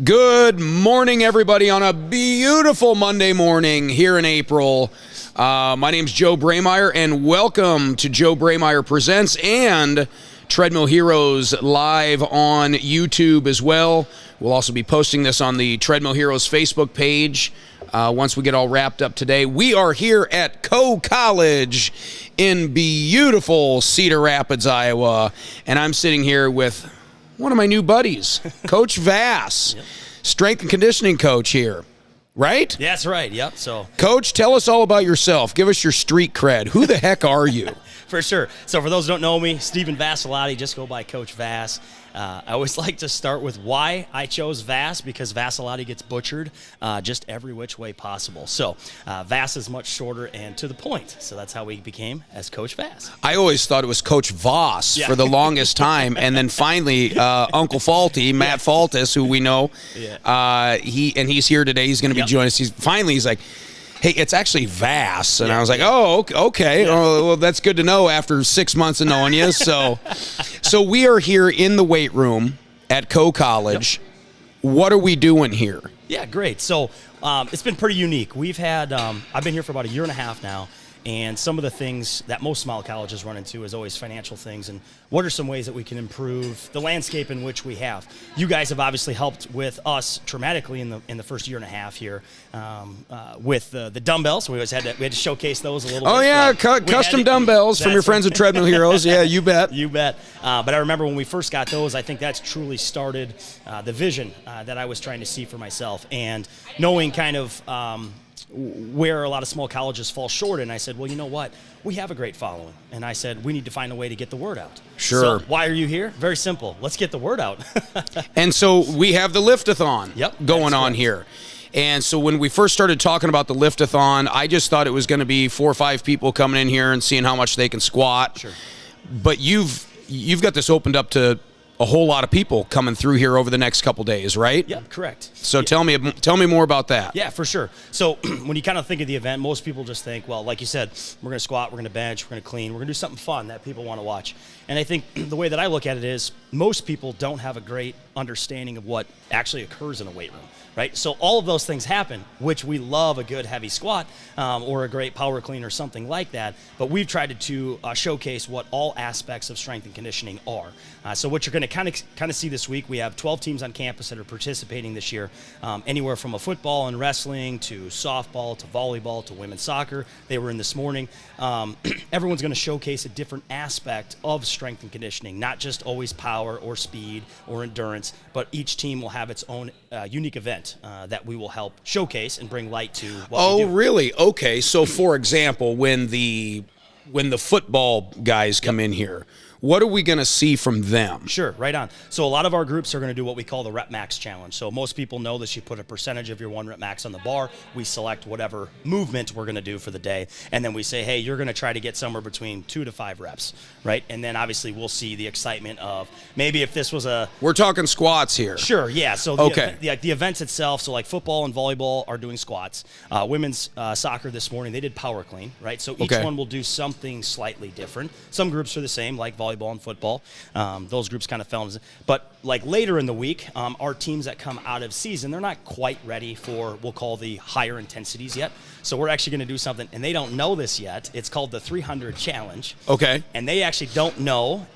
Good morning, everybody, on a beautiful Monday morning here in April. My name's Joe Brameyer, and welcome to Joe Brameyer Presents and Treadmill Heroes live on YouTube as well. We'll also be posting this on the Treadmill Heroes Facebook page once we get all wrapped up today. We are here at College in beautiful Cedar Rapids, Iowa, and I'm sitting here with one of my new buddies, Coach Vass, strength and conditioning coach here, right? Yeah, that's right. Yep. So, Coach, tell us all about yourself. Give us your street cred. Who the heck are you? For sure. So for those who don't know me, Stephen Vassilotti, just go by Coach Vass. I always like to start with why I chose Vass, because Vassilotti gets butchered just every which way possible. So Vass is much shorter and to the point. So that's how we became as Coach Vass. I always thought it was Coach Voss for the longest time. And then finally, Uncle Faulty, Matt Faltis, who we know, he's here today. He's going to be joining us. He's like, hey, it's actually Vass. And I was like, oh, okay. Yeah. Well, that's good to know after 6 months of knowing you. So we are here in the weight room at College. Yep. What are we doing here? Yeah, great. So it's been pretty unique. We've had, I've been here for about a year and a half now. And some of the things that most small colleges run into is always financial things. And what are some ways that we can improve the landscape in which we have? You guys have obviously helped with us dramatically in the first year and a half here with the dumbbells. We always had to showcase those a little bit. Oh, yeah, custom dumbbells from your friends at Treadmill Heroes. Yeah, you bet. You bet. But I remember when we first got those, I think that's truly started the vision that I was trying to see for myself. And knowing kind of where a lot of small colleges fall short. And I said, well, you know what? We have a great following. And I said, we need to find a way to get the word out. Sure. So why are you here? Very simple. Let's get the word out. And so we have the Lift-A-Thon going on here. And so when we first started talking about the Lift-A-Thon, I just thought it was going to be 4 or 5 people coming in here and seeing how much they can squat. Sure. But you've got this opened up to a whole lot of people coming through here over the next couple days, right? Yep, correct. So tell me more about that. Yeah, for sure. So when you kind of think of the event, most people just think, well, like you said, we're going to squat, we're going to bench, we're going to clean, we're going to do something fun that people want to watch. And I think the way that I look at it is most people don't have a great understanding of what actually occurs in a weight room, right? So all of those things happen, which we love a good heavy squat or a great power clean or something like that. But we've tried to showcase what all aspects of strength and conditioning are. So what you're going to kind of see this week, we have 12 teams on campus that are participating this year, anywhere from a football and wrestling to softball to volleyball to women's soccer. They were in this morning. Everyone's going to showcase a different aspect of strength and conditioning, not just always power or speed or endurance, but each team will have its own unique event that we will help showcase and bring light to what we do. Oh, really? Okay. So, for example, when the football guys come in here, what are we going to see from them? Sure, right on. So a lot of our groups are going to do what we call the Rep Max Challenge. So most people know this. You put a percentage of your 1 rep max on the bar. We select whatever movement we're going to do for the day. And then we say, hey, you're going to try to get somewhere between 2 to 5 reps, right? And then obviously we'll see the excitement of maybe if this was a... We're talking squats here. Sure, yeah. So the events itself, so like football and volleyball are doing squats. Women's soccer this morning, they did power clean, right? So each one will do something slightly different. Some groups are the same, like volleyball and football. Those groups kind of fell into, but like later in the week, our teams that come out of season, they're not quite ready for, we'll call the higher intensities yet. So we're actually going to do something, and they don't know this yet. It's called the 300 Challenge. Okay. And they actually don't know,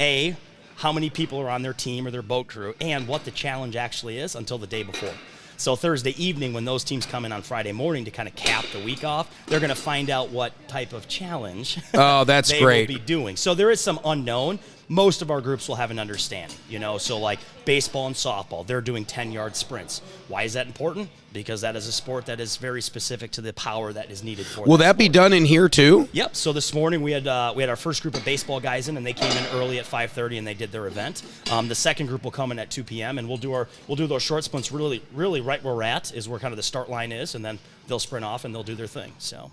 how many people are on their team or their boat crew and what the challenge actually is until the day before. So Thursday evening, when those teams come in on Friday morning to kind of cap the week off, they're going to find out what type of challenge that's they great. will be doing. So there is some unknown. Most of our groups will have an understanding, so like baseball and softball, they're doing 10-yard sprints. Why is that important? Because that is a sport that is very specific to the power that is needed for. Will that be done in here too? Yep. So this morning we had our first group of baseball guys in, and they came in early at 5:30 and they did their event. The second group will come in at 2 p.m. and we'll do those short sprints really right where we're at is where kind of the start line is, and then they'll sprint off and they'll do their thing. So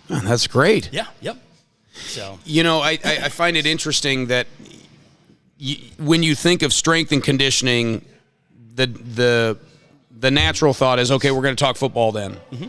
that's great. Yeah. Yep. So I find it interesting that when you think of strength and conditioning, the natural thought is, okay, we're going to talk football then. Mm-hmm.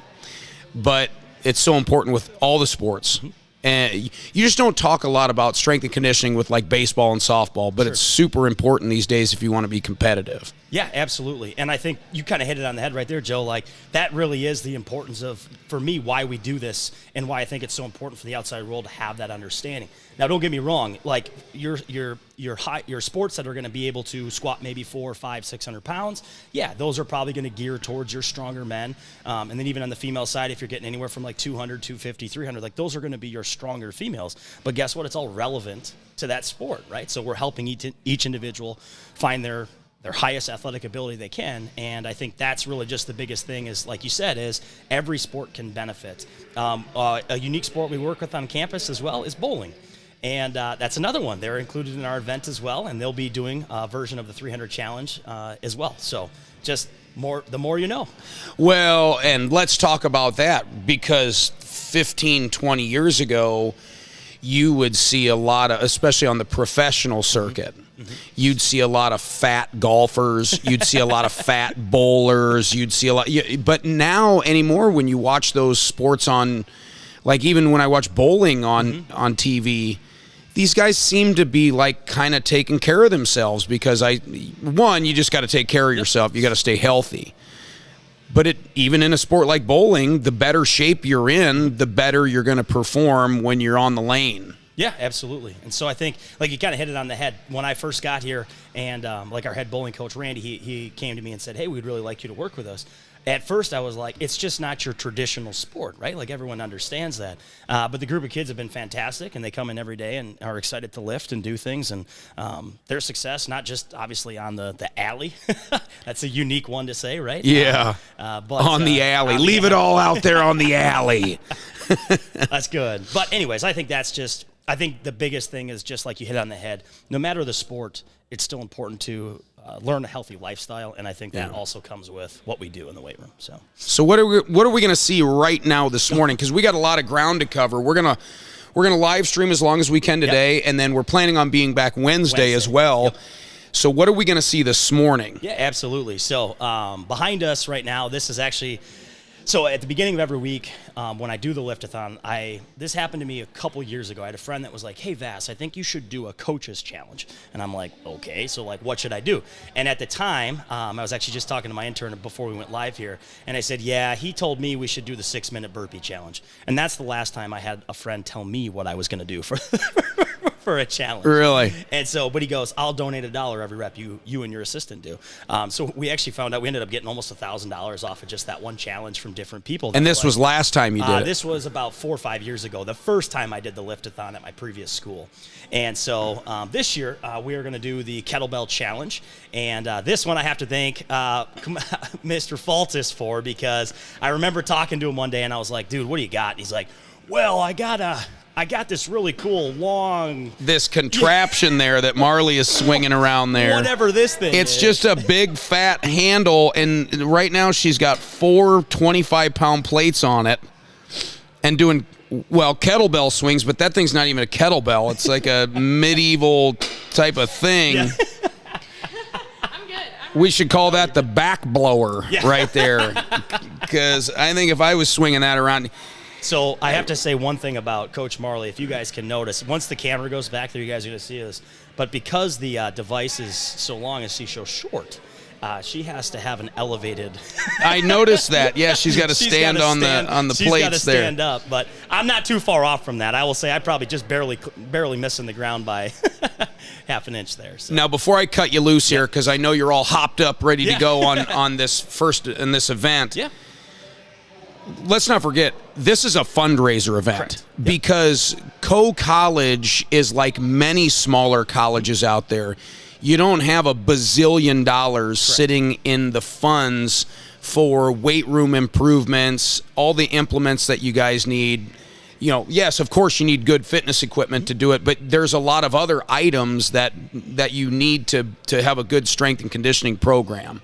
But it's so important with all the sports. Mm-hmm. And you just don't talk a lot about strength and conditioning with like baseball and softball, but It's super important these days if you want to be competitive. Yeah, absolutely. And I think you kind of hit it on the head right there, Joe. Like, that really is the importance of, for me, why we do this and why I think it's so important for the outside world to have that understanding. Now, don't get me wrong. Like, your sports that are going to be able to squat maybe 400, 500, 600 pounds, yeah, those are probably going to gear towards your stronger men. And then even on the female side, if you're getting anywhere from like 200, 250, 300, like those are going to be your stronger females. But guess what? It's all relevant to that sport, right? So we're helping each individual find their highest athletic ability they can, and I think that's really just the biggest thing is, like you said, is every sport can benefit. A unique sport we work with on campus as well is bowling, and that's another one. They're included in our event as well, and they'll be doing a version of the 300 challenge as well. So just the more you know. Well, and let's talk about that, because 15, 20 years ago, you would see a lot of, especially on the professional circuit, you'd see a lot of fat golfers, you'd see a lot of fat bowlers, you'd see a lot. But now anymore, when you watch those sports on, like even when I watch bowling on TV, these guys seem to be like kind of taking care of themselves, because you just got to take care of yourself. You got to stay healthy. But even in a sport like bowling, the better shape you're in, the better you're going to perform when you're on the lane. Yeah, absolutely. And so I think, like, you kind of hit it on the head. When I first got here, and like our head bowling coach, Randy, he came to me and said, hey, we'd really like you to work with us. At first, I was like, it's just not your traditional sport, right? Like, everyone understands that. But the group of kids have been fantastic, and they come in every day and are excited to lift and do things. And their success, not just obviously on the alley. That's a unique one to say, right? Yeah, but on the alley. Leave it all out there on the alley. That's good. But anyways, I think the biggest thing is, just like you hit on the head, no matter the sport, it's still important to learn a healthy lifestyle, and I think that also comes with what we do in the weight room. So what are we going to see right now this morning? Because we got a lot of ground to cover. We're gonna live stream as long as we can today, and then we're planning on being back Wednesday as well. Yep. So what are we going to see this morning? Yeah, absolutely. So behind us right now, this is actually. So at the beginning of every week, when I do the Lift-A-Thon, this happened to me a couple years ago. I had a friend that was like, hey, Vass, I think you should do a coach's challenge. And I'm like, okay, so like, what should I do? And at the time, I was actually just talking to my intern before we went live here, and I said, yeah, he told me we should do the 6-minute burpee challenge. And that's the last time I had a friend tell me what I was going to do for a challenge. Really? And so, but he goes, I'll donate $1 every rep you and your assistant do. So we actually found out we ended up getting almost $1,000 off of just that one challenge from different people. And this was last time you did it? This was about 4 or 5 years ago, the first time I did the Lift-A-Thon at my previous school. And so this year, we are going to do the kettlebell challenge. And this one I have to thank Mr. Faltis for, because I remember talking to him one day, and I was like, dude, what do you got? And he's like, well, I got this really cool long... This contraption there that Marley is swinging around there. Whatever this thing is. It's just a big fat handle, and right now she's got 4 25-pound plates on it and doing, well, kettlebell swings, but that thing's not even a kettlebell. It's like a medieval type of thing. Yeah. We should call that the back blower right there, because I think if I was swinging that around... So I have to say one thing about Coach Marley, if you guys can notice, once the camera goes back there, you guys are going to see this, but because the device is so long and she's so short, she has to have an elevated... I noticed that. Yeah, she's got to stand on the plates there. She's got to stand up, but I'm not too far off from that. I will say I probably just barely missing the ground by half an inch there. So. Now, before I cut you loose here, because I know you're all hopped up, ready to go on this event. Yeah. Let's not forget, this is a fundraiser event. Because College is like many smaller colleges out there. You don't have a bazillion dollars sitting in the funds for weight room improvements, all the implements that you guys need. You know, yes, of course you need good fitness equipment to do it, but there's a lot of other items that you need to have a good strength and conditioning program.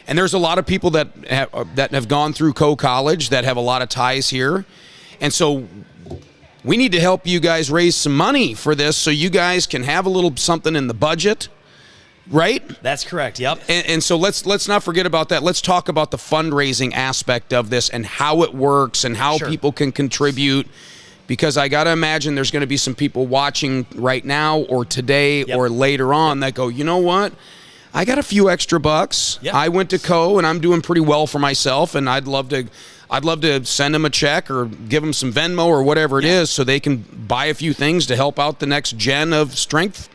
And there's a lot of people that have gone through College that have a lot of ties here. And so we need to help you guys raise some money for this so you guys can have a little something in the budget, right? That's correct, yep. And so let's not forget about that. Let's talk about the fundraising aspect of this and how it works and how people can contribute. Because I got to imagine there's going to be some people watching right now or today or later on that go, you know what? I got a few extra bucks. Yep. I went to and I'm doing pretty well for myself, and I'd love to send them a check or give them some Venmo or whatever it is so they can buy a few things to help out the next gen of strength,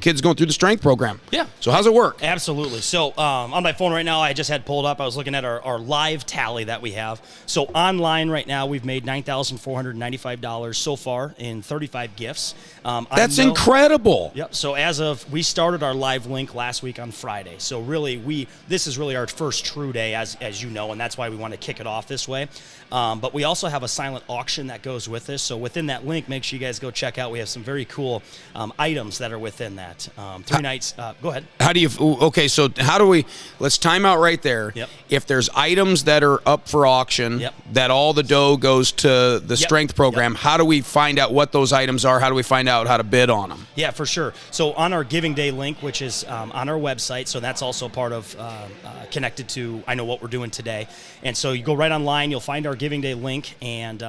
kids going through the strength program. Yeah. So how's it work? Absolutely. So on my phone right now, I just had pulled up. I was looking at our live tally that we have. So online right now, we've made $9,495 so far in 35 gifts. That's incredible. Yep. So we started our live link last week on Friday. So really, this is really our first true day, as you know, and that's why we want to kick it off this way. But we also have a silent auction that goes with this. So within that link, make sure you guys go check out. We have some very cool items that are within that. 3 nights. Go ahead. Let's time out right there. Yep. If there's items that are up for auction, that all the dough goes to the strength program, how do we find out what those items are? How do we find out how to bid on them? Yeah, for sure. So on our Giving Day link, which is on our website, so that's also part of connected to I Know What We're Doing Today. And so you go right online, you'll find our Giving Day link, and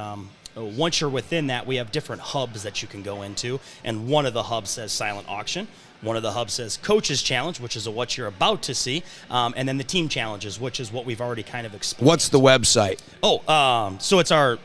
once you're within that, we have different hubs that you can go into, and one of the hubs says Silent Auction. One of the hubs says Coach's Challenge, which is what you're about to see, and then the Team Challenges, which is what we've already kind of explained. What's the website? So it's our...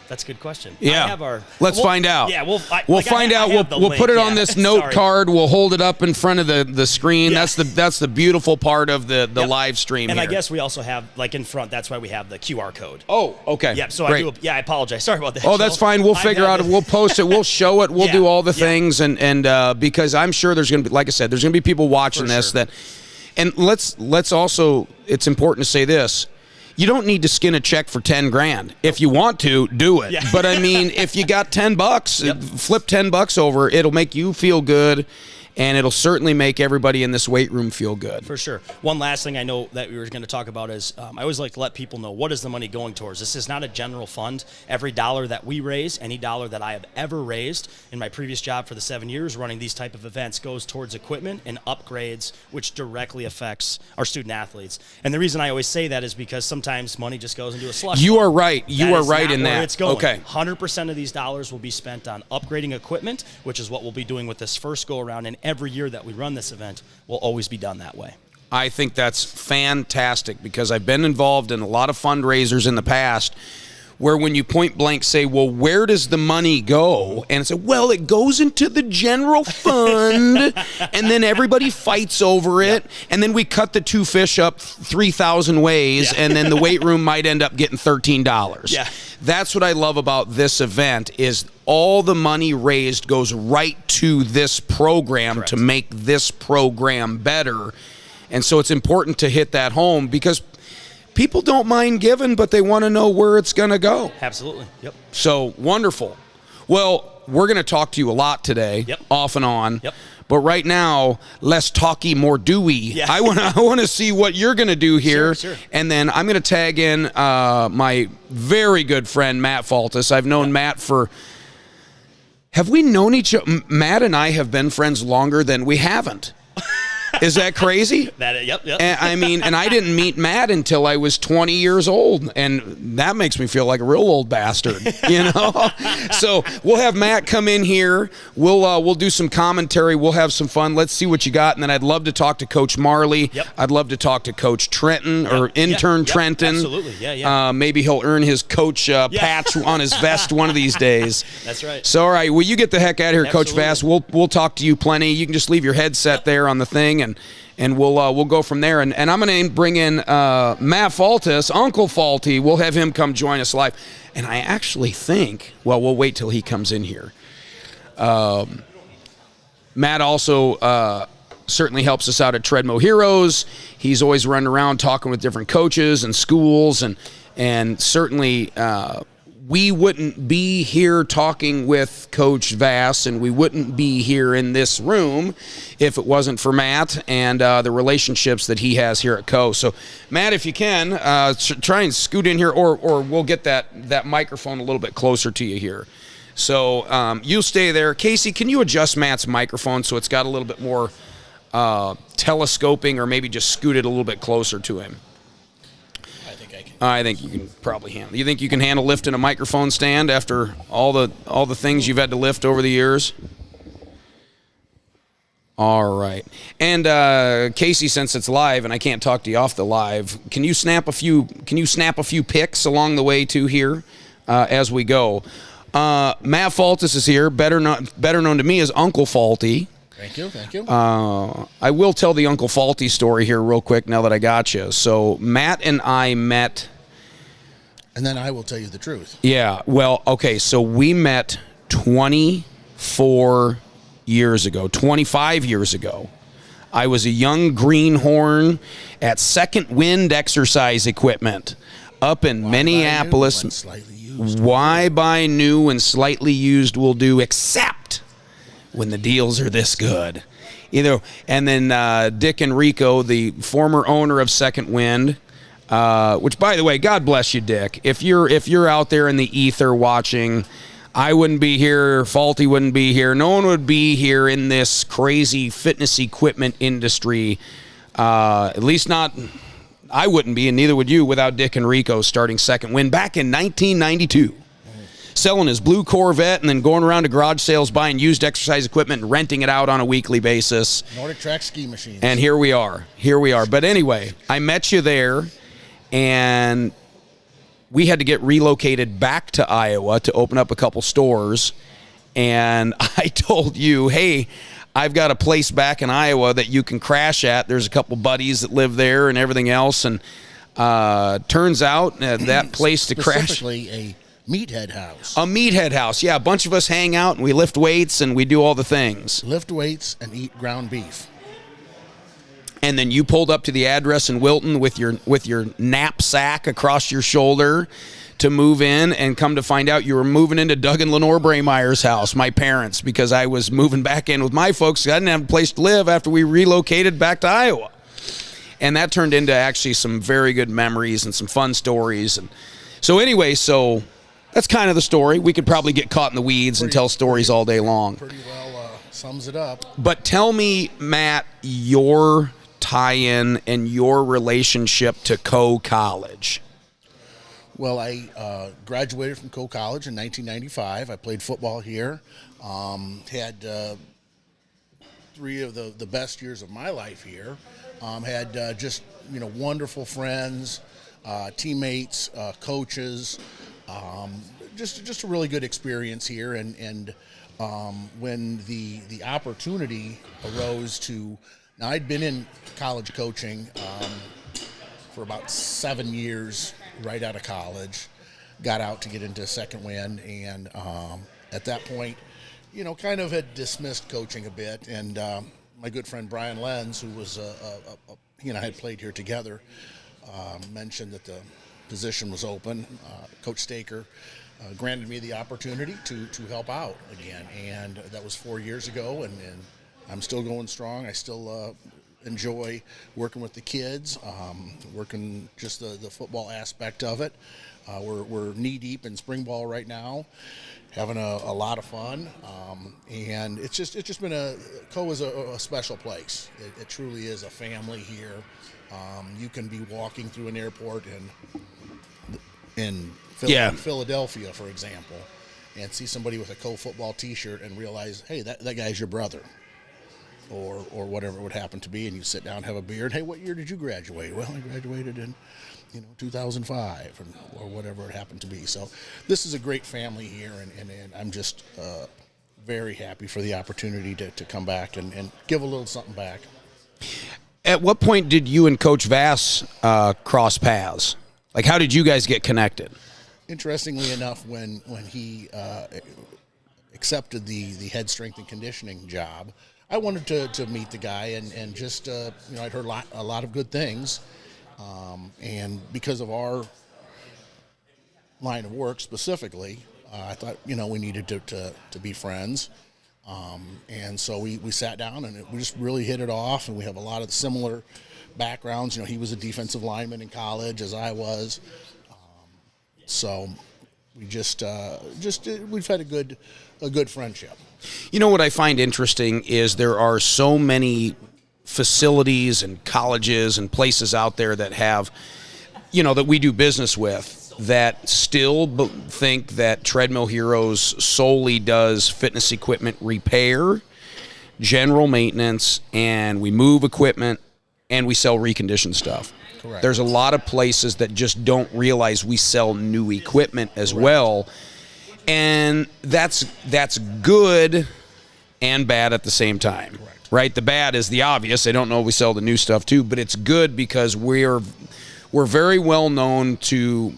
that's a good question. Yeah. Let's find out. Yeah, we'll find out. We'll put it on this note card. We'll hold it up in front of the screen. Yeah. That's the beautiful part of the live stream. And here. I guess we also have in front. That's why we have the QR code. Oh, okay. Yeah. So great. I apologize. Sorry about that. Oh, that's fine. We'll figure out. We'll post it. We'll show it. We'll do all the things, and because I'm sure there's going to be, like I said, there's going to be people watching this that. And let's also. It's important to say this. You don't need to skin a check for 10 grand. If you want to, do it. Yeah. But I mean, if you got $10, flip $10 over, it'll make you feel good. And it'll certainly make everybody in this weight room feel good. For sure. One last thing I know that we were going to talk about is I always like to let people know what is the money going towards. This is not a general fund. Every dollar that we raise, any dollar that I have ever raised in my previous job for the 7 years running these type of events goes towards equipment and upgrades, which directly affects our student athletes. And the reason I always say that is because sometimes money just goes into a slush fund. You are right. You are right in that. It's going. Okay. 100% of these dollars will be spent on upgrading equipment, which is what we'll be doing with this first go around. And every year that we run this event will always be done that way. I think that's fantastic because I've been involved in a lot of fundraisers in the past where when you point blank say, well, where does the money go? And it's well, it goes into the general fund, and then everybody fights over it, and then we cut the two fish up 3,000 ways, and then the weight room might end up getting $13. Yeah. That's what I love about this event is all the money raised goes right to this program to make this program better. And so it's important to hit that home because people don't mind giving, but they want to know where it's going to go. Absolutely. Yep. So wonderful. Well, we're going to talk to you a lot today, off and on. Yep. But right now, less talky, more doey. Yeah. I want to see what you're going to do here. Sure. And then I'm going to tag in my very good friend, Matt Faltis. I've known Matt for... Have we known each other? Matt and I have been friends longer than we haven't. Is that crazy? Yep. And I didn't meet Matt until I was 20 years old, and that makes me feel like a real old bastard, So we'll have Matt come in here. We'll do some commentary. We'll have some fun. Let's see what you got, and then I'd love to talk to Coach Marley. Yep. I'd love to talk to Coach Trenton or intern Trenton. Absolutely, yeah. Maybe he'll earn his coach patch on his vest one of these days. That's right. So, all right, well, you get the heck out of here, Absolutely. Coach Vass. We'll talk to you plenty. You can just leave your headset there on the thing, and we'll go from there. And I'm going to bring in Matt Faltis, Uncle Faulty. We'll have him come join us live. And I actually think, we'll wait till he comes in here. Matt also certainly helps us out at Treadmill Heroes. He's always running around talking with different coaches and schools, and certainly we wouldn't be here talking with Coach Vass, and we wouldn't be here in this room if it wasn't for Matt and the relationships that he has here at Co. So, Matt, if you can, try and scoot in here, or we'll get that microphone a little bit closer to you here. So you'll stay there. Casey, can you adjust Matt's microphone so it's got a little bit more telescoping, or maybe just scoot it a little bit closer to him? I think you can probably handle. You think you can handle lifting a microphone stand after all the things you've had to lift over the years? All right. And Casey, since it's live and I can't talk to you off the live, can you snap a few pics along the way too here as we go? Matt Faltis is here, better known to me as Uncle Faulty. Thank you. I will tell the Uncle Faulty story here real quick now that I got you. So Matt and I met. And then I will tell you the truth. Yeah. Well, okay. So we met 24 years ago, 25 years ago. I was a young greenhorn at Second Wind Exercise Equipment up in Minneapolis. Why buy new and slightly used will do, except when the deals are this good. And then Dick Enrico, the former owner of Second Wind, which, by the way, God bless you, Dick. If you're out there in the ether watching, I wouldn't be here, Faulty wouldn't be here, no one would be here in this crazy fitness equipment industry. At least not, I wouldn't be, and neither would you, without Dick Enrico starting Second Wind back in 1992. Selling his blue Corvette and then going around to garage sales, buying used exercise equipment and renting it out on a weekly basis. Nordic Track ski machines. And here we are. But anyway, I met you there, and we had to get relocated back to Iowa to open up a couple stores. And I told you, hey, I've got a place back in Iowa that you can crash at. There's a couple buddies that live there and everything else. And turns out that place to crash. Specifically a meathead house. A meathead house, yeah. A bunch of us hang out and we lift weights and we do all the things. Lift weights and eat ground beef. And then you pulled up to the address in Wilton with your knapsack across your shoulder to move in, and come to find out you were moving into Doug and Lenore Braymeier's house, my parents, because I was moving back in with my folks. I didn't have a place to live after we relocated back to Iowa. And that turned into actually some very good memories and some fun stories. And so anyway, that's kind of the story. We could probably get caught in the weeds and tell stories all day long. Pretty well sums it up. But tell me, Matt, your tie-in and your relationship to Coe College. Well, I graduated from Coe College in 1995. I played football here. Had 3 of the best years of my life here. Had just wonderful friends, teammates, coaches. Just a really good experience here. And when the opportunity arose to, now I'd been in college coaching for about 7 years right out of college, got out to get into Second Wind, and at that point, kind of had dismissed coaching a bit. And my good friend Brian Lenz, who was he and I had played here together, mentioned that the position was open. Coach Staker granted me the opportunity to help out again, and that was 4 years ago, and I'm still going strong. I still enjoy working with the kids, working just the football aspect of it. We're knee deep in spring ball right now, having a lot of fun, and it's just been Coe is a special place. It truly is a family here. You can be walking through an airport in Philadelphia, for example, and see somebody with a Coe football T-shirt and realize, hey, that guy's your brother, or whatever it would happen to be, and you sit down and have a beer, and hey, what year did you graduate? Well, I graduated in 2005, or whatever it happened to be. So this is a great family here, and I'm just very happy for the opportunity to come back and give a little something back. At what point did you and Coach Vass cross paths? Like, how did you guys get connected? Interestingly enough, when he accepted the head strength and conditioning job, I wanted to meet the guy and just I'd heard a lot of good things, and because of our line of work specifically, I thought we needed to be friends, and so we sat down and we just really hit it off, and we have a lot of similar backgrounds. He was a defensive lineman in college, as I was, so we we've had a good friendship. What I find interesting is there are so many facilities and colleges and places out there that have, that we do business with, that still think that Treadmill Heroes solely does fitness equipment repair, general maintenance, and we move equipment, and we sell reconditioned stuff. Correct. There's a lot of places that just don't realize we sell new equipment as well, and that's good and bad at the same time. Correct. Right? The bad is the obvious. They don't know we sell the new stuff too, but it's good because we're very well known to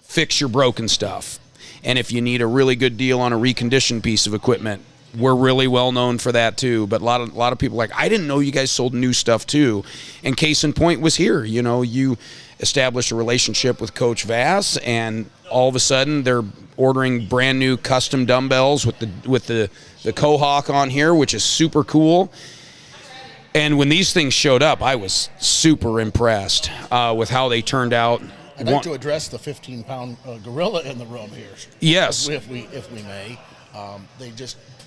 fix your broken stuff. And if you need a really good deal on a reconditioned piece of equipment, we're really well known for that too. But a lot of people are like, I didn't know you guys sold new stuff too. And case in point was here. You know, you established a relationship with Coach Vass, and all of a sudden they're ordering brand new custom dumbbells with the Kohawk on here, which is super cool. And when these things showed up, I was super impressed with how they turned out. I'd like to address the 15-pound gorilla in the room here. Yes, if we may.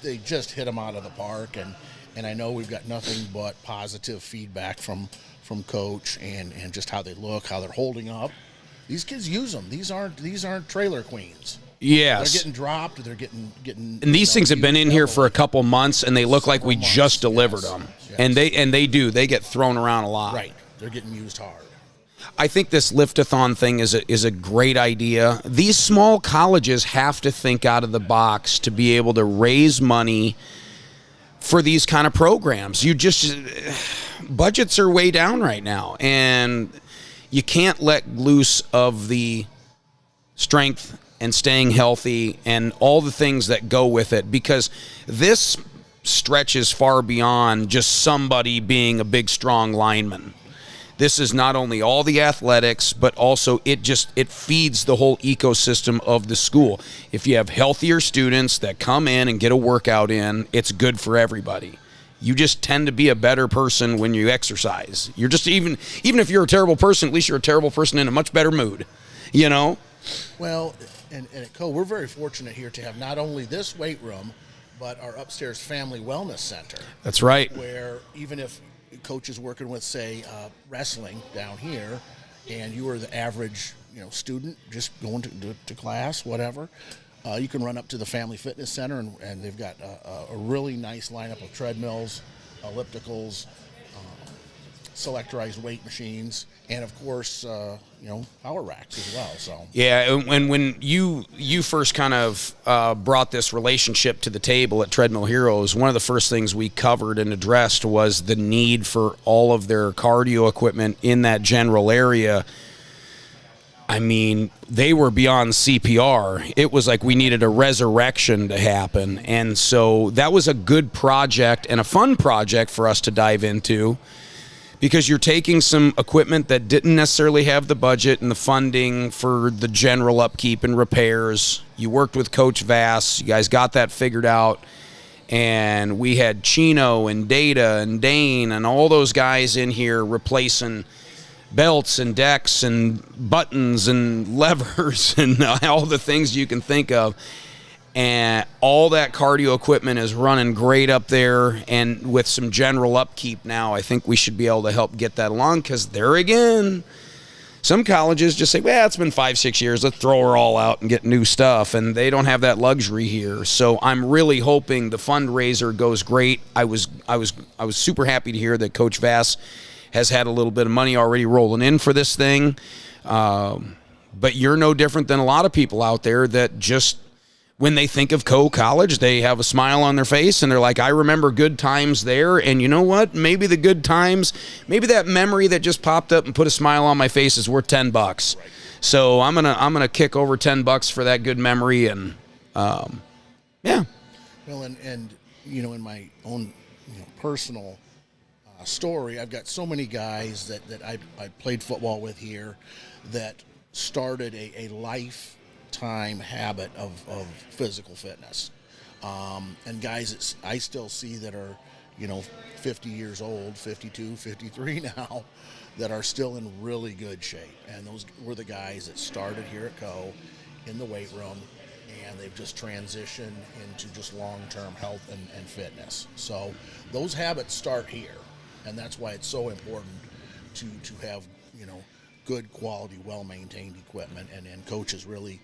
They just hit them out of the park, and I know we've got nothing but positive feedback from Coach and just how they look, how they're holding up. These kids use them. These aren't trailer queens. Yes. They're getting dropped. They're getting. And these things have been in here for a couple months, and they look like we just delivered them. Yes. And they do. They get thrown around a lot. Right. They're getting used hard. I think this Lift-A-Thon thing is a great idea. These small colleges have to think out of the box to be able to raise money for these kind of programs. Budgets are way down right now, and you can't let loose of the strength and staying healthy and all the things that go with it, because this stretches far beyond just somebody being a big, strong lineman. This is not only all the athletics, but also it feeds the whole ecosystem of the school. If you have healthier students that come in and get a workout in, it's good for everybody. You just tend to be a better person when you exercise. You're just, even if you're a terrible person, at least you're a terrible person in a much better mood, you know? Well, and at Co, we're very fortunate here to have not only this weight room, but our upstairs family wellness center. That's right. Where even if Coach is working with, say, wrestling down here, and you are the average, student just going to class, whatever, you can run up to the Family Fitness Center, and they've got a really nice lineup of treadmills, ellipticals, selectorized weight machines, and of course, power racks as well. So yeah, and when you first kind of brought this relationship to the table at Treadmill Heroes, one of the first things we covered and addressed was the need for all of their cardio equipment in that general area. I mean, they were beyond CPR. It was like we needed a resurrection to happen, and so that was a good project and a fun project for us to dive into. Because you're taking some equipment that didn't necessarily have the budget and the funding for the general upkeep and repairs. You worked with Coach Vass. You guys got that figured out. And we had Chino and Data and Dane and all those guys in here replacing belts and decks and buttons and levers and all the things you can think of. And all that cardio equipment is running great up there, and with some general upkeep now, I think we should be able to help get that along, because there again, some colleges just say, well, it's been 5-6 years, let's throw her all out and get new stuff, and they don't have that luxury here. So I'm really hoping the fundraiser goes great. I was super happy to hear that Coach Vass has had a little bit of money already rolling in for this thing. But you're no different than a lot of people out there that just, when they think of College, they have a smile on their face, and they're like, I remember good times there, and you know what? Maybe the good times, maybe that memory that just popped up and put a smile on my face is worth $10. Right. So I'm gonna kick over $10 for that good memory, and yeah. Well, and in my own personal story, I've got so many guys that I played football with here that started a lifetime habit of physical fitness, and guys that I still see that are 50 years old, 52, 53 now, that are still in really good shape, and those were the guys that started here at in the weight room, and they've just transitioned into just long-term health and fitness. So those habits start here, and that's why it's so important to have good quality, well-maintained equipment, and Coach is really,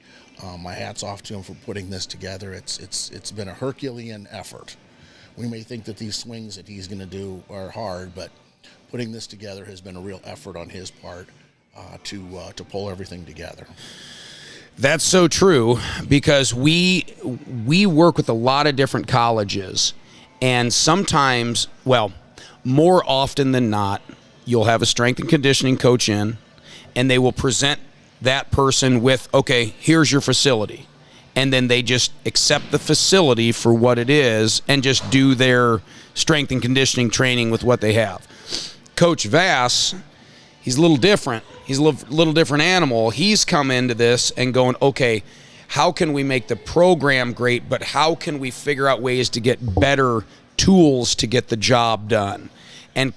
my hat's off to him for putting this together. It's been a Herculean effort, we may think that these swings that he's going to do are hard, but putting this together has been a real effort on his part to pull everything together. That's so true, because we work with a lot of different colleges, and sometimes, well, more often than not, you'll have a strength and conditioning coach in, and they will present that person with, okay, here's your facility. And then they just accept the facility for what it is and just do their strength and conditioning training with what they have. Coach Vass, he's a little different. He's a little different animal. He's come into this and going, okay, how can we make the program great, but how can we figure out ways to get better tools to get the job done and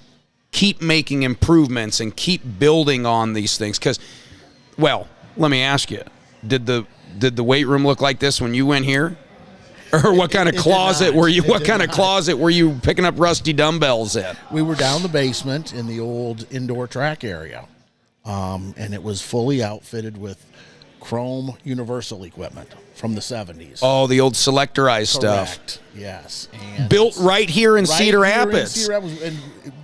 keep making improvements and keep building on these things? Because, well, let me ask you, did the weight room look like this when you went here? Or what kind of closet were you? What kind of closet were you picking up rusty dumbbells in? We were down the basement in the old indoor track area, and it was fully outfitted with chrome universal equipment from the 70s. Oh, the old selectorized stuff. Correct. Yes. And built right here in Cedar Rapids. Cedar Rapids, and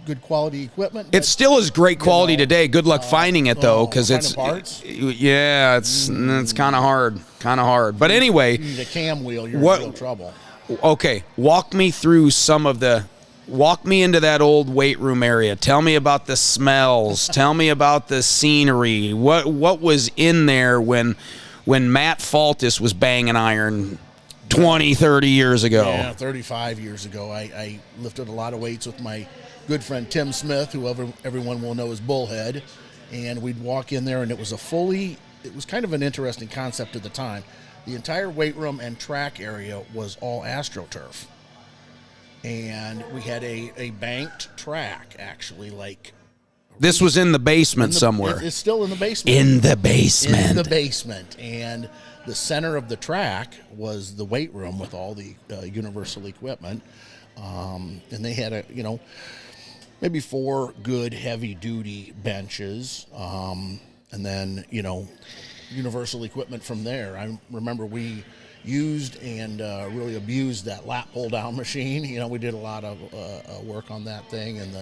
good quality equipment. It still is great quality today. Good luck finding it though, because it's parts? Yeah, it's kind of hard. But anyway, you need a cam wheel. You're in real trouble. Okay, walk me into that old weight room area. Tell me about the smells. Tell me about the scenery. What was in there when Matt Faltis was banging iron 20, 30 years ago? Yeah, 35 years ago. I lifted a lot of weights with my good friend Tim Smith, who everyone will know as Bullhead, and we'd walk in there, and it was kind of an interesting concept at the time. The entire weight room and track area was all AstroTurf. And we had a banked track, actually, like... This was in the basement somewhere. It's still in the basement. In the basement. And the center of the track was the weight room with all the universal equipment. And they had maybe 4 good heavy-duty benches. And then, universal equipment from there. I remember we used and really abused that lap pull-down machine. We did a lot of work on that thing, and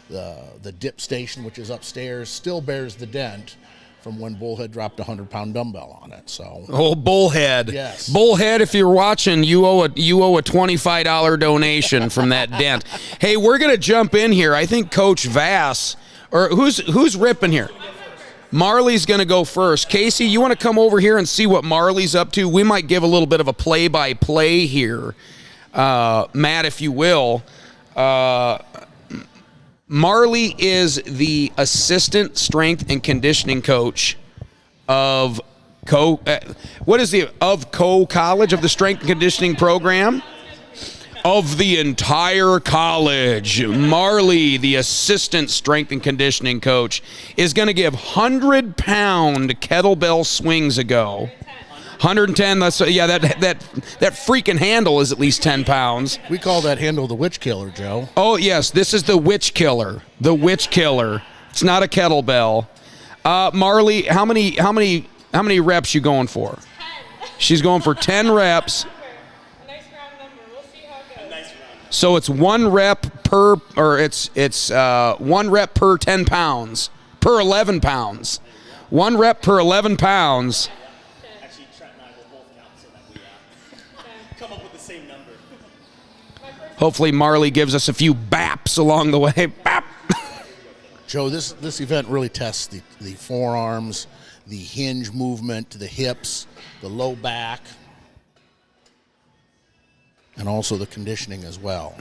the dip station, which is upstairs, still bears the dent from when Bullhead dropped a 100-pound dumbbell on it. So, Bullhead. Yes. Bullhead, if you're watching, you owe a $25 donation from that dent. Hey, we're gonna jump in here. I think Coach Vass, or who's ripping here? Marley's going to go first. Casey, you want to come over here and see what Marley's up to? We might give a little bit of a play-by-play here. Matt, if you will. Marley is the assistant strength and conditioning coach of Kohawk College, of the strength and conditioning program. Of the entire college, Marley, the assistant strength and conditioning coach, is going to give 100-pound kettlebell swings a go. 110. That freaking handle is at least 10 pounds. We call that handle the witch killer, Joe. Oh yes, this is the witch killer. The witch killer. It's not a kettlebell. Marley, how many reps you going for? 10. She's going for 10 reps. So it's 1 rep per, or it's 1 rep per 10 pounds, per 11 pounds. 1 rep per 11 pounds. Actually, Trent and I will both count so that we come up with the same number. Hopefully Marley gives us a few baps along the way. Bap. Joe, this event really tests the forearms, the hinge movement, the hips, the low back, and also the conditioning as well.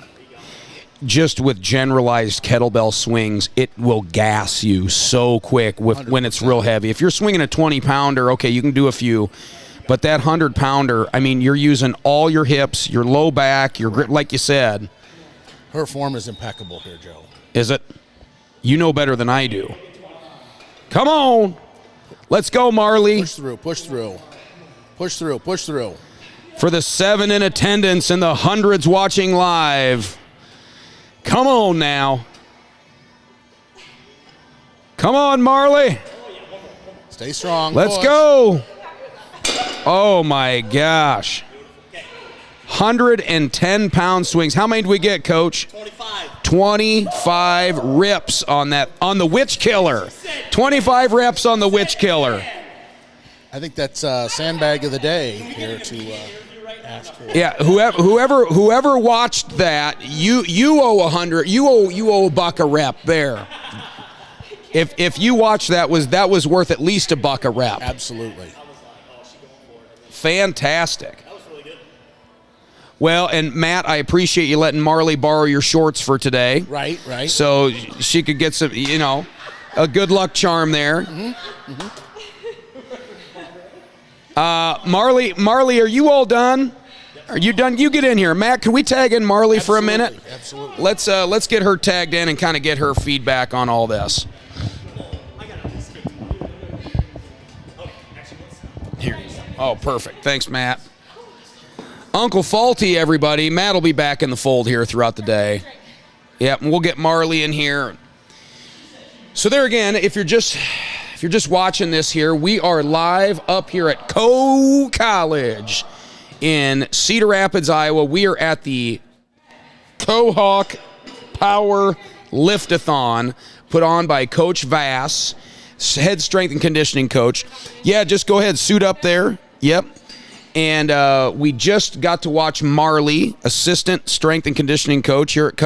Just with generalized kettlebell swings, it will gas you so quick when it's real heavy. If you're swinging a 20-pounder, okay, you can do a few. But that 100-pounder, I mean, you're using all your hips, your low back, your grip, like you said. Her form is impeccable here, Joe. Is it? You know better than I do. Come on. Let's go, Marley. Push through, push through. Push through, push through. For the 7 in attendance and the hundreds watching live. Come on now. Come on, Marley. Stay strong. Let's push. go. Oh, my gosh. 110-pound swings. How many do we get, Coach? 25. 25 reps on the Witch Killer. 25 reps on the Witch Killer. I think that's sandbag of the day here to ask for. Yeah, whoever watched that, you owe 100. You owe $1 a rep there. If you watched that was worth at least $1 a rep. Absolutely. Fantastic. Well, and Matt, I appreciate you letting Marley borrow your shorts for today. Right. So she could get some, a good luck charm there. Marley, are you all done? Are you done? You get in here. Matt, can we tag in Marley for a minute? Absolutely. Let's get her tagged in and kind of get her feedback on all this. Here you go. Oh, perfect. Thanks, Matt. Uncle Faulty, everybody. Matt will be back in the fold here throughout the day. Yep, and we'll get Marley in here. So there again, if you're just watching this here, we are live up here at College in Cedar Rapids, Iowa. We are at the Kohawk Power Lift-A-Thon put on by Coach Vass, head strength and conditioning coach. Yeah, just go ahead, suit up there. Yep. And we just got to watch Marley, assistant strength and conditioning coach here at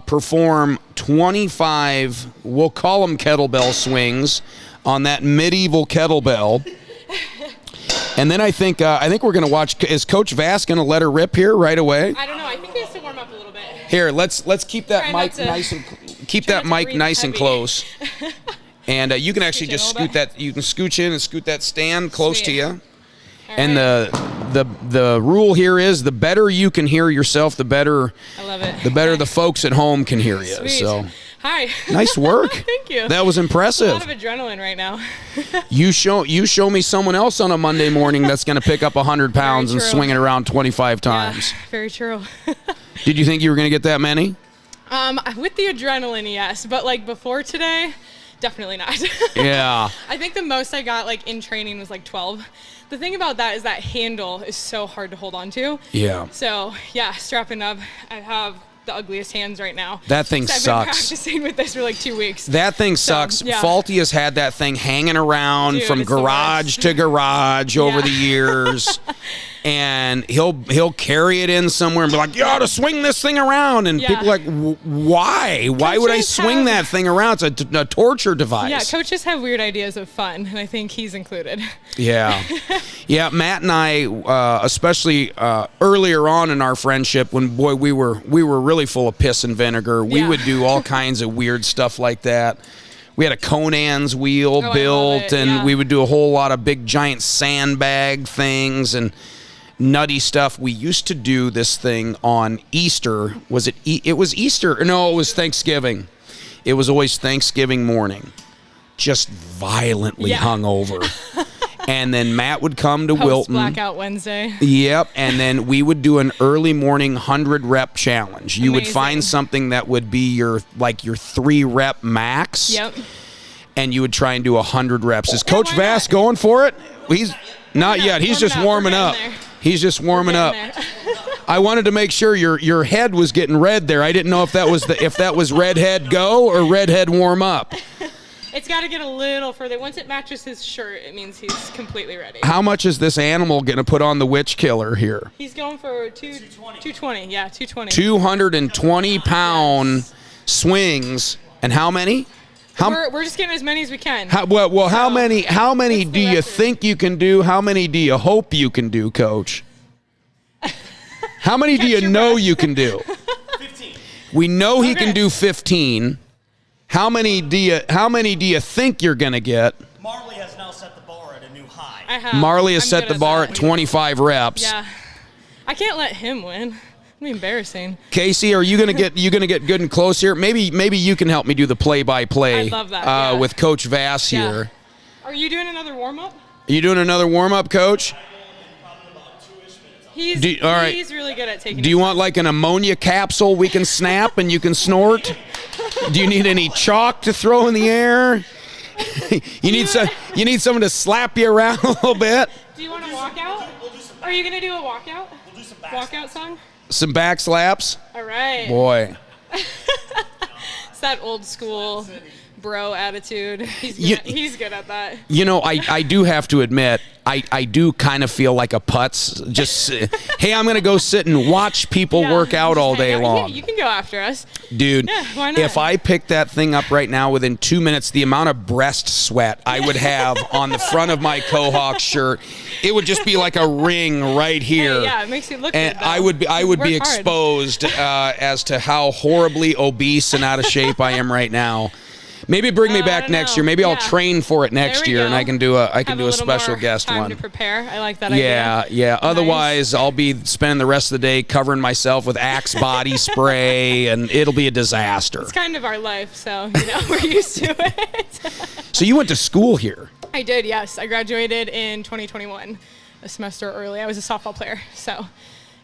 perform 25, we'll call them kettlebell swings on that medieval kettlebell. And then I think we're going to watch. Is Coach Vass going to let her rip here right away? I don't know. I think he has to warm up a little bit. Here, let's keep that mic nice and close. And you can actually just scoot that. You can scooch in and scoot that stand close to you. And the rule here is the better you can hear yourself, the better. I love it. The better the folks at home can hear you. Sweet. So. Hi. Nice work. Thank you. That was impressive. A lot of adrenaline right now. You show me someone else on a Monday morning that's going to pick up 100 pounds and swing it around 25 times. Yeah, very true. Did you think you were going to get that many? With the adrenaline, yes, but like before today, definitely not. Yeah. I think the most I got like in training was like 12. The thing about that is that handle is so hard to hold on to. Yeah. So yeah, strapping up. I have the ugliest hands right now. That thing I've sucks. been practicing with this for like 2 weeks. That thing sucks. Yeah. Faulty has had that thing hanging around from garage to garage over the years. And he'll carry it in somewhere and be like, you ought to swing this thing around. And people are like, why? Why would I swing that thing around? It's a torture device. Yeah, coaches have weird ideas of fun, and I think he's included. Yeah. Yeah, Matt and I, especially earlier on in our friendship, when, boy, we were really full of piss and vinegar, we would do all kinds of weird stuff like that. We had a Conan's wheel built, and we would do a whole lot of big, giant sandbag things and nutty stuff. We used to do this thing on Easter. Was it? It was Easter. No, it was Thanksgiving. It was always Thanksgiving morning. Just violently hungover. And then Matt would come to Wilton. Blackout Wednesday. Yep. And then we would do an early morning 100-rep challenge. You would find something that would be your 3-rep max. Yep. And you would try and do 100 reps. Is Coach Vass going for it? He's not yet. He's just warming up. He's just warming up. I wanted to make sure your head was getting red there. I didn't know if that was redhead go or redhead warm up. It's got to get a little further. Once it matches his shirt, it means he's completely ready. How much is this animal going to put on the Witch Killer here? He's going for 220. Yeah, 220. 220-pound swings. And how many? We're just getting as many as we can. How many do you think you can do? How many do you hope you can do, Coach? How many do you know you can do? 15. We know he can do 15. How many do you think you're going to get? Marley has now set the bar at a new high. I have. Marley has set the bar at 25 reps. Yeah. I can't let him win. It'd be embarrassing. Casey, are you gonna get good and close here? Maybe you can help me do the play-by-play. I love that. With Coach Vass here. Are you doing another warm-up? Are you doing another warm-up, Coach? He's really good at taking. Do you want like an ammonia capsule we can snap and you can snort? Do you need any chalk to throw in the air? You need someone to slap you around a little bit. Do you want to walk out? Are you gonna do a walkout? We'll do some walkout song? Some back slaps? All right. Boy. It's that old school bro attitude. He's good at that. You know, I do have to admit, I do kind of feel like a putz. Just, hey, I'm going to go sit and watch people work out all day long. You can go after us. Dude, Yeah, why not? if I picked that thing up right now within 2 minutes, the amount of breast sweat I would have on the front of my Kohawk shirt, it would just be like a ring right here. Hey, yeah, it makes you look and good, though. I would be Work hard. exposed as to how horribly obese and out of shape I am right now. Maybe bring me I back don't next know. year. Maybe I'll Yeah. train for it next There we year, and go. I can do a Have do a special more guest time one. to prepare. I like that Yeah, idea. yeah. Nice. Otherwise, I'll be spending the rest of the day covering myself with Axe body spray, and it'll be a disaster. It's kind of our life, so we're used to it. So you went to school here. I did, yes. I graduated in 2021, a semester early. I was a softball player, so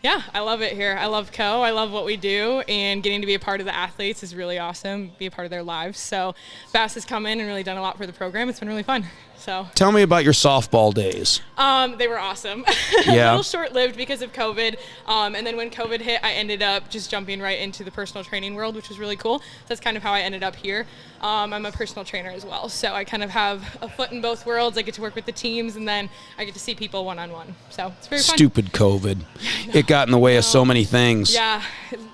yeah, I love it here. I love Co. I love what we do, and getting to be a part of the athletes is really awesome, be a part of their lives. So Bass has come in and really done a lot for the program. It's been really fun. So Tell me about your softball days. they were awesome. Yeah. A little short-lived because of COVID. And then when COVID hit, I ended up just jumping right into the personal training world, which was really cool. That's kind of how I ended up here. I'm a personal trainer as well, so I kind of have a foot in both worlds. I get to work with the teams, and then I get to see people one-on-one. So it's very fun. Stupid COVID. It got in the way of so many things. Yeah,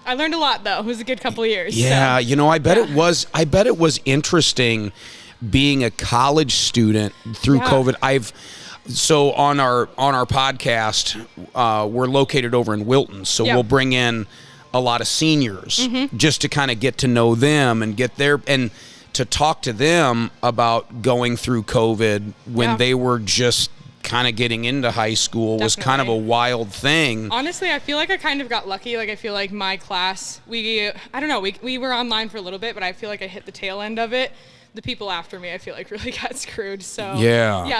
I learned a lot though. It was a good couple of years. Yeah, so. I bet it was. I bet it was interesting being a college student through COVID. So on our podcast, we're located over in Wilton, so we'll bring in a lot of seniors just to kind of get to know them and get their and to talk to them about going through COVID when they were just kind of getting into high school was kind of a wild thing. Honestly, I feel like I kind of got lucky. Like I feel like my class, we were online for a little bit, but I feel like I hit the tail end of it. The people after me, I feel like, really got screwed. So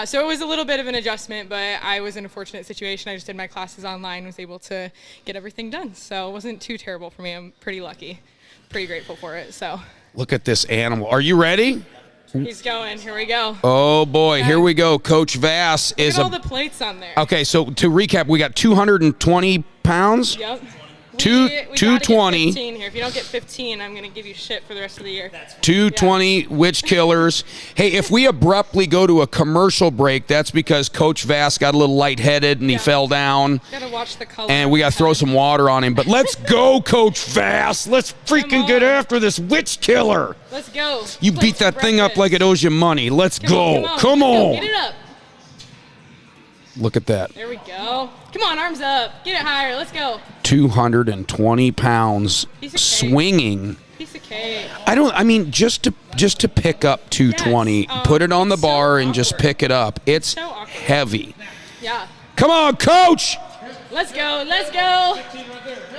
so it was a little bit of an adjustment, but I was in a fortunate situation. I just did my classes online, was able to get everything done. So it wasn't too terrible for me. I'm pretty lucky, pretty grateful for it. So look at this animal. Are you ready? he's going. Here we go. Oh boy, here we go. Coach Vass is Look at all the plates on there. Okay, so to recap, we got 220 pounds. Yep. We 220. Get 15 here. If you don't get 15, I'm gonna give you shit for the rest of the year. 220 witch killers. Hey, if we abruptly go to a commercial break, that's because Coach Vass got a little lightheaded and he fell down. Gotta watch the color. And we gotta throw some water on him. But let's go, Coach Vass. Let's freaking get after this witch killer. Let's go. You beat that thing up like it owes you money. Let's go. Come on. on. Get it up. Look at that. There we go. Come on, arms up. Get it higher. Let's go. 220 pounds Piece of cake. swinging. Piece of cake. Just to pick up 220, put it on the bar and just pick it up. It's So awkward. heavy. Yeah. Come on, Coach. Let's go. Let's go.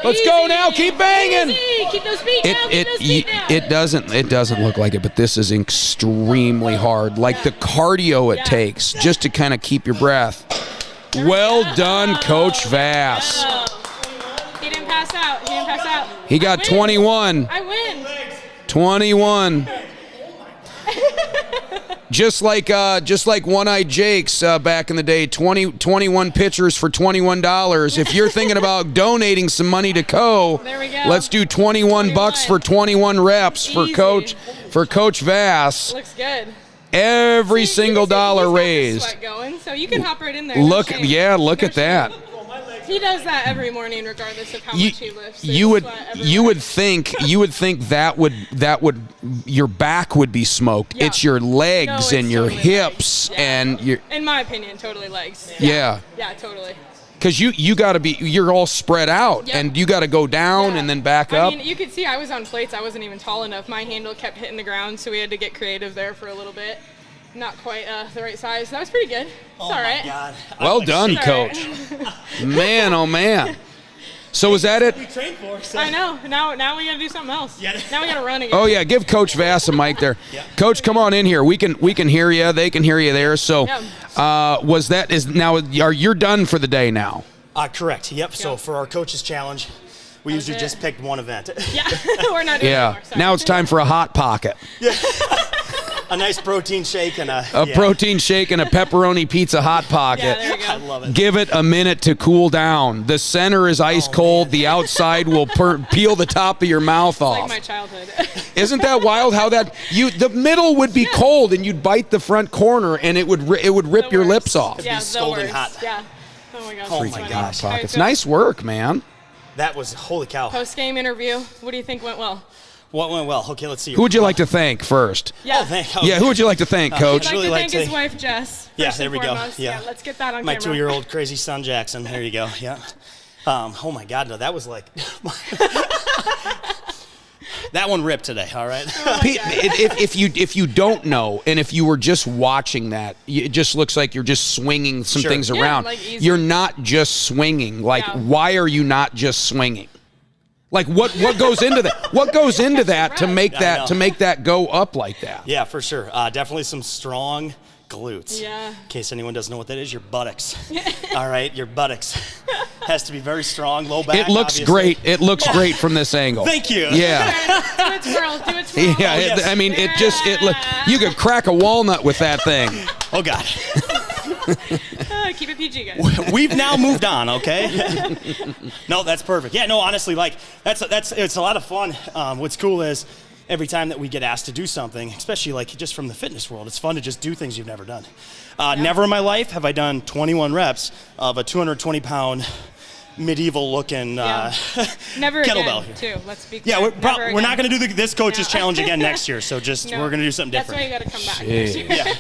Let's go now. Keep banging. Easy. Keep those feet down. Keep those feet down. It doesn't look like it, but this is extremely hard. Like the cardio it takes just to kind of keep your breath. Well done, Coach Vass. He didn't pass out. He didn't pass out. He got 21. I win. 21. Just like One-Eyed Jake's back in the day, 21 pitchers for $21. If you're thinking about donating some money to There we go. let's do 21 bucks for 21 reps for Easy. Coach Vass. Looks good. Every See, single he's got dollar the raised. sweat going, so you can hop right in there. No Look, shame. look No at that. shame. He does that every morning, regardless of how much he lifts. You would think that would your back would be smoked. Yeah. It's your legs No, it's and your totally hips legs. Yeah. and your In my opinion, totally legs. yeah. Yeah, totally. Because you got to be, you're all spread out, Yep. and you got to go down Yeah. and then back up. I mean, you could see I was on plates. I wasn't even tall enough. My handle kept hitting the ground, so we had to get creative there for a little bit. Not quite the right size. That was pretty good. It's all right. God. Well done, It's all right. Coach. Man, oh man. So is that it? We trained for. So. I know. Now we gotta do something else. Yeah. Now we gotta run again. Oh yeah, give Coach Vass a mic there. Coach, come on in here. We can hear you. They can hear you there. So, you're done for the day now? Correct. Yep. So for our coaches challenge, we usually just picked one event. Yeah. We're not doing it Yeah. anymore. Sorry. Now it's time for a hot pocket. A nice protein shake and protein shake and a pepperoni pizza hot pocket. Yeah, there you go. I love it. Give it a minute to cool down. The center is ice cold. The outside will peel the top of your mouth off. Like my childhood. Isn't that wild? How the middle would be cold and you'd bite the front corner and it would rip your lips off. Yeah, scalding hot. Yeah. Oh my gosh. Oh that's my funny. gosh. All right, It's so nice work, man. That was, holy cow. Post-game interview. What do you think went well? What went well? Okay, let's see. Who would you like to thank first? Yeah. Yeah, who would you like to thank, Coach? I'd like really to like thank to- his wife, Jess. Yeah, first there and we go. foremost. Yeah. Let's get that on My camera. 2-year-old crazy son, Jackson. There you go. Yeah. Oh my God, no, that was like, that one ripped today. All right. Oh my God. If you don't know, and if you were just watching that, it just looks like you're just swinging some Sure. things Yeah, around. like easy. You're not just swinging. Like, Yeah. why are you not just swinging? Like, what goes into that? What goes into that to make I that know. to make that go up like that? Yeah, for sure. Definitely some strong glutes. Yeah. In case anyone doesn't know what that is, your buttocks. All right, your buttocks has to be very strong, low back. It looks obviously. great. It looks great from this angle. Thank you. Yeah. Do it twirl. Do it twirl. Yeah, yes. I mean, you could crack a walnut with that thing. Oh God. Keep it PG, guys. We've now moved on, okay? No, that's perfect. Yeah, no, honestly, like it's a lot of fun. What's cool is every time that we get asked to do something, especially like just from the fitness world, it's fun to just do things you've never done. Never in my life have I done 21 reps of a 220-pound medieval-looking Never kettlebell again, here. too. Let's be Yeah, clear. we're not going to do this coach's No. challenge again next year. So just No. we're going to do something That's different. why you got to come back next year. Yeah.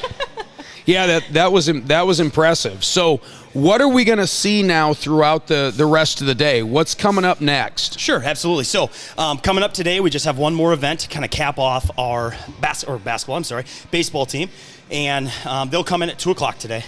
Yeah, that was impressive. So, what are we going to see now throughout the rest of the day? What's coming up next? Sure, absolutely. So coming up today, we just have one more event to kind of cap off our baseball team. And they'll come in at 2 o'clock today.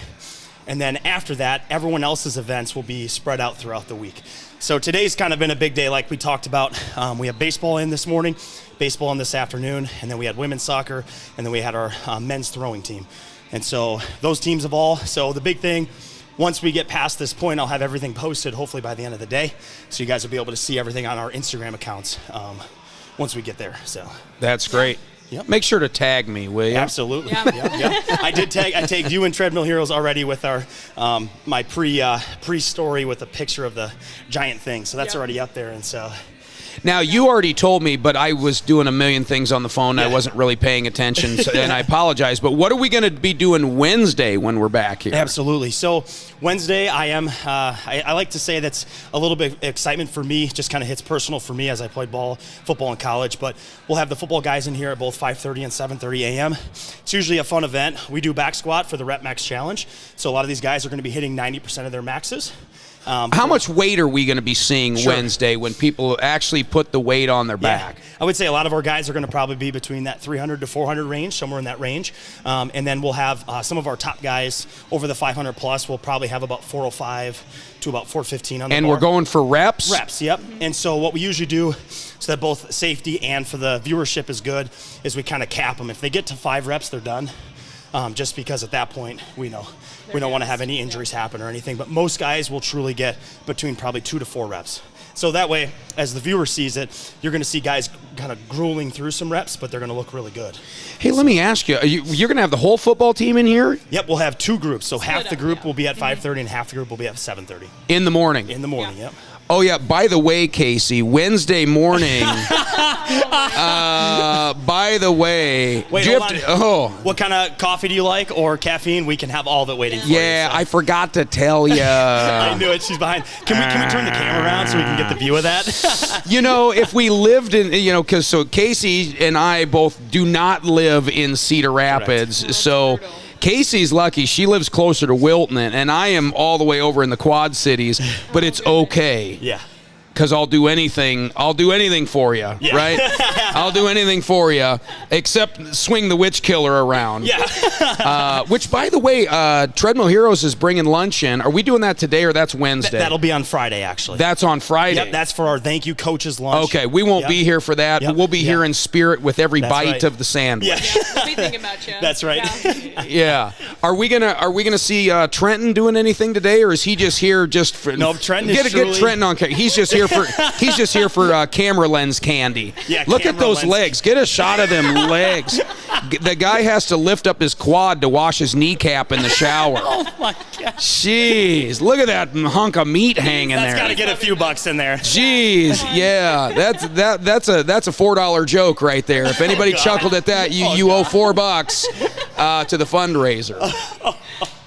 And then after that, everyone else's events will be spread out throughout the week. So today's kind of been a big day like we talked about. We have baseball in this morning, baseball in this afternoon, and then we had women's soccer, and then we had our men's throwing team. And so those teams have all, so the big thing, once we get past this point, I'll have everything posted hopefully by the end of the day. So you guys will be able to see everything on our Instagram accounts once we get there. So That's great. Yep. Make sure to tag me, will you? absolutely. Yeah. Yeah. I tagged you and Treadmill Heroes already with our my pre-story with a picture of the giant thing. So that's Yep. already up there. And so Now, you already told me, but I was doing a million things on the phone. I wasn't really paying attention, and I apologize. But what are we going to be doing Wednesday when we're back here? Absolutely. So Wednesday, I like to say that's a little bit of excitement for me, just kind of hits personal for me as I played football in college. But we'll have the football guys in here at both 5:30 and 7:30 a.m. It's usually a fun event. We do back squat for the Rep Max Challenge. So a lot of these guys are going to be hitting 90% of their maxes. How much weight are we going to be seeing Sure. Wednesday when people actually put the weight on their back? I would say a lot of our guys are going to probably be between that 300 to 400 range, somewhere in that range. And then we'll have some of our top guys over the 500 plus. We'll probably have about 405 to about 415 on the And bar. we're going for reps? Reps, yep. And so what we usually do, so that both safety and for the viewership is good, is we kind of cap them. If they get to 5 reps, they're done. Just because at that point we know we don't want to have any injuries happen or anything. But most guys will truly get between probably 2 to 4 reps. So that way, as the viewer sees it, you're going to see guys kind of grueling through some reps, but they're going to look really good. Hey, let me ask you, you're going to have the whole football team in here Yep, we'll have 2 groups. So half the up, group yeah. will be at 5:30 and half the group will be at 7:30 in the morning? in the morning. Yeah. Yep. Oh, yeah. By the way, Casey, Wednesday morning. By the way. Wait, do you hold have on. to- oh. What kind of coffee do you like or caffeine? We can have all of it waiting for you. Yeah, so. I forgot to tell you. I knew it. She's behind. Can we turn the camera around so we can get the view of that? You know, if we lived in, because so Casey and I both do not live in Cedar Rapids. Correct. So Brutal. Casey's lucky. She lives closer to Wilton, and I am all the way over in the Quad Cities, but it's okay. Yeah. Because I'll do anything. I'll do anything for you, Yeah. right? I'll do anything for you, except swing the witch killer around. Yeah. Which, by the way, Treadmill Heroes is bringing lunch in. Are we doing that today or that's Wednesday? That'll be on Friday, actually. That's on Friday. Yep, that's for our thank you coaches lunch. Okay, we won't Yep. be here for that, but Yep. we'll be here Yep. in spirit with every That's bite right. of the sandwich. Yeah. We'll be thinking about you. That's right. Yeah. Yeah. Are we gonna see Trenton doing anything today, or is he just here just for? No, Trenton is get truly- Trenton on camera. He's just here for camera lens candy. Yeah, look at those legs. Get a shot of them legs. The guy has to lift up his quad to wash his kneecap in the shower. Oh my gosh. Jeez, look at that hunk of meat hanging there. That's got to get a few bucks in there. Jeez, yeah, that's a $4 joke right there. If anybody chuckled at that, you owe $4 to the fundraiser. Oh,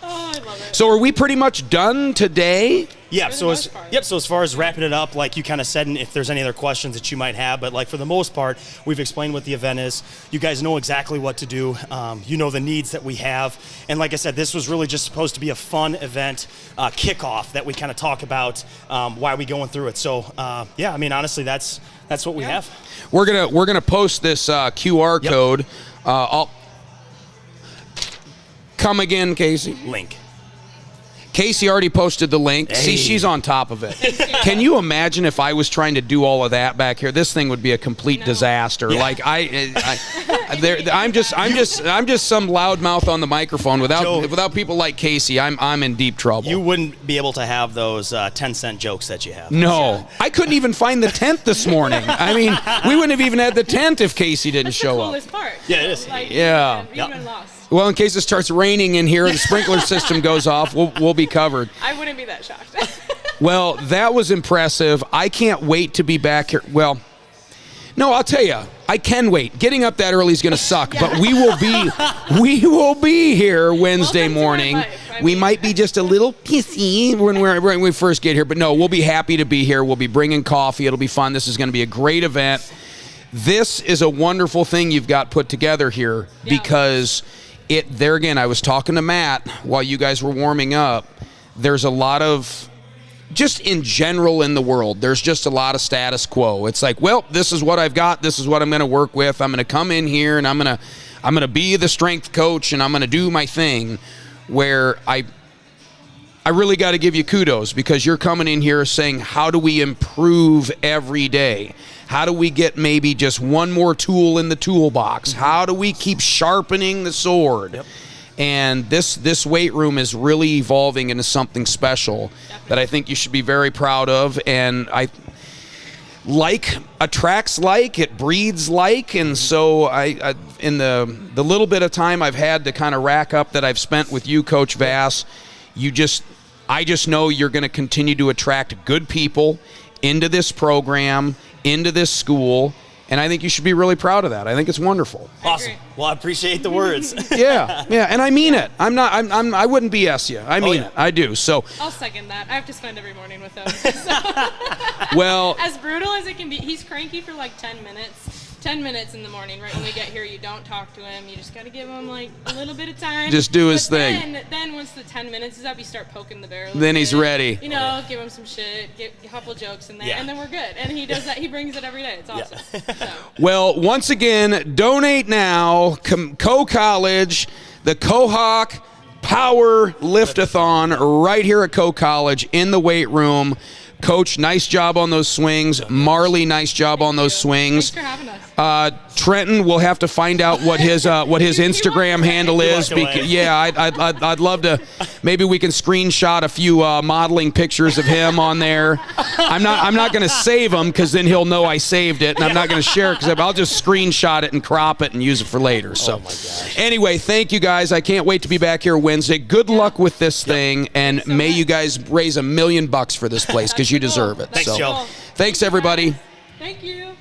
I love it. So are we pretty much done today? Yeah, so as far as wrapping it up, like you kind of said, and if there's any other questions that you might have, but like for the most part, we've explained what the event is. You guys know exactly what to do. You know the needs that we have. And like I said, this was really just supposed to be a fun event, kickoff that we kind of talk about why we going through it. So yeah, I mean, honestly, that's what we have. We're gonna post this QR code. I'll come again, Casey. Link. Casey already posted the link. Hey. See, she's on top of it. Can you imagine if I was trying to do all of that back here? This thing would be a complete disaster. Yeah. Like I'm just some loudmouth on the microphone. Without people like Casey, I'm in deep trouble. You wouldn't be able to have those 10-cent jokes that you have. No, I couldn't even find the tent this morning. I mean, we wouldn't have even had the tent if Casey didn't show up. That's the coolest part. Yeah, it is. Like, yeah. Even lost. Well, in case it starts raining in here, the sprinkler system goes off, we'll be covered. I wouldn't be that shocked. Well, that was impressive. I can't wait to be back here. Well, no, I'll tell you, I can wait. Getting up that early is going to suck, but we will be here Wednesday morning. We might be just a little pissy when we first get here, but no, we'll be happy to be here. We'll be bringing coffee. It'll be fun. This is going to be a great event. This is a wonderful thing you've got put together here because there again, I was talking to Matt while you guys were warming up. There's a lot of, just in general in the world, there's just a lot of status quo. It's like, well, this is what I've got. This is what I'm going to work with. I'm going to come in here and I'm going to be the strength coach and I'm going to do my thing. Where I really got to give you kudos because you're coming in here saying, how do we improve every day? How do we get maybe just one more tool in the toolbox? How do we keep sharpening the sword? Yep. And this weight room is really evolving into something special that I think you should be very proud of. And attracts like, it breeds like. And so I in the little bit of time I've had to kind of rack up that I've spent with you, Coach Vass, I just know you're going to continue to attract good people into this program, into this school, and I think you should be really proud of that. I think it's wonderful. Awesome. Well, I appreciate the words. yeah, and I mean it. I wouldn't BS you. I mean it. I do. So I'll second that. I have to spend every morning with him. So. Well, as brutal as it can be, he's cranky for like 10 minutes. 10 minutes in the morning, right when we get here, you don't talk to him. You just got to give him like a little bit of time. Just do his thing. Then once the 10 minutes is up, you start poking the bear a little Then bit. he's ready. You know, give him some shit, get a couple jokes in there, and then we're good. And he does that. He brings it every day. It's awesome. So. Well, once again, donate now. Co-College, the Kohawk Power Lift-A-Thon right here at Co-College in the weight room. Coach, nice job on those swings. Marley, nice job on those swings. Thanks for having us. Trenton, we'll have to find out what his Instagram handle is. Yeah, I'd love to. Maybe we can screenshot a few modeling pictures of him on there. I'm not going to save them because then he'll know I saved it, and I'm not going to share it because I'll just screenshot it and crop it and use it for later. So, anyway, thank you guys. I can't wait to be back here Wednesday. Good luck with this thing, and may you guys raise $1 million for this place because you deserve it. Thanks, Joe. Thanks, everybody. Thank you.